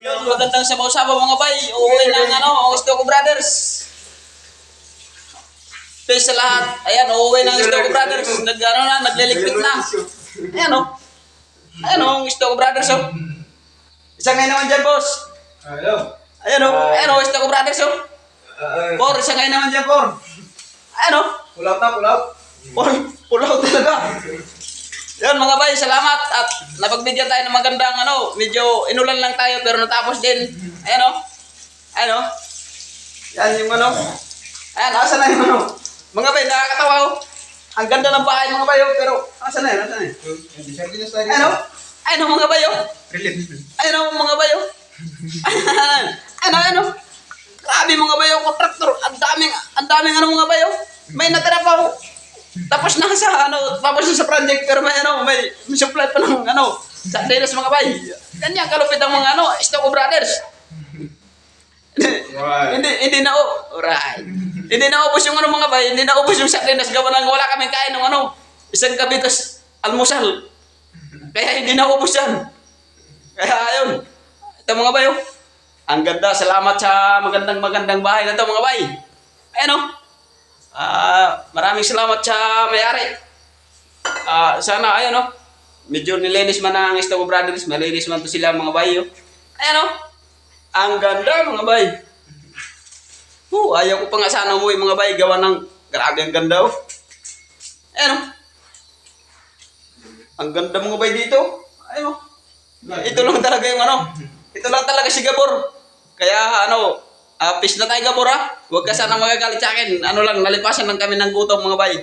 Yun, magandang sabaw-sabaw mga bay. Uuwi ng ang Stoco Brothers. Peace sa lahat. Ayan, uuwi ng Stoco Brothers. Nagliligpit na. Ayan Ayan ang Stoco Brothers Isa ngayon naman dyan, boss. Hello. Ayan Stoco Brothers Por, isa ngayon naman dyan, Por. Ayan Pulaw na, pulaw. Pulaw talaga. Yan mga bay, salamat at napagbigyan tayo ng magandang medyo inulan lang tayo pero natapos din. Ayan Yan yung Ayan, asa na yung Mga bay, nakakatawa Ang ganda ng bahay mga bay pero asa na yan, asa na yan. Ayan mga bay Ayan mga bay Ayan Grabe mga bay kontraktor. Ang daming mga bay May natira pa Tapos na sa project pero may supply pa ng sa Dennis mga bay. Ganyan kalupit ang mga Stoco Brothers. Hindi na right. Hindi na ubos yung mga bay, hindi na ubos yung sa Dennis gawa nang wala kaming kain ng isang gabi tas almusal. Kaya hindi na ubos yan. Kaya ayun. Ito mga bay Ang ganda, salamat sa magandang bahay na ito mga bay. Ayan maraming salamat sa may-ari. Sana medyo nilinis man ang Stoco Brothers, malinis man to sila mga bay. Ayan ang ganda mga bay. Ayaw ko pa nga sana umuwi mga bay, gawa ng grabe ang ganda Ayan ang ganda mga bay dito. Ayan ito lang talaga yung ito lang talaga si Gabor. Kaya peace na tayo Gabor Huwag ka sana magagalit sa akin. Nalipasan lang kami ng gutom mga bay.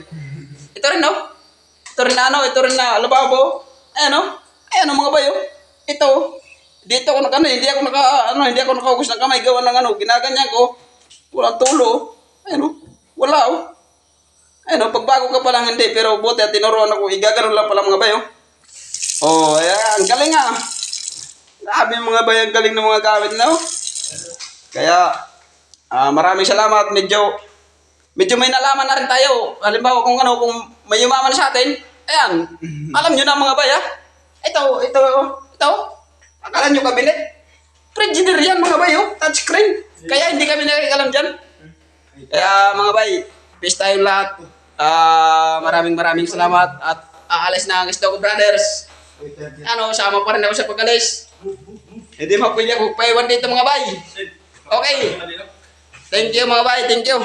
Ito rin Ito rin na lababo. Ayan mga bay Ito. Dito ako hindi ako nakaugos ng kamay gawa ng ginaganyan ko. Walang tulo. Wala pagbago ka pa lang hindi pero buti at tinuruan ako igaganon lang pala mga bay ayan, galing Grabe mga bay, ang galing ng mga gamit Kaya maraming salamat. Medyo may nalaman na rin tayo. Halimbawa kung may yumaman sa atin, ayan, alam nyo na mga bay Ito. Akala nyo kabinet? Frigidaire yan mga bay touchscreen. Kaya hindi kami nakikalam dyan. Kaya mga bay, peace tayong lahat. Maraming salamat at aalis na ang Stoco Brothers. Sama pa rin ako sa pag-alis. Hindi mapili ako paiwan dito mga bay. Okay. Thank you mga bay, thank you.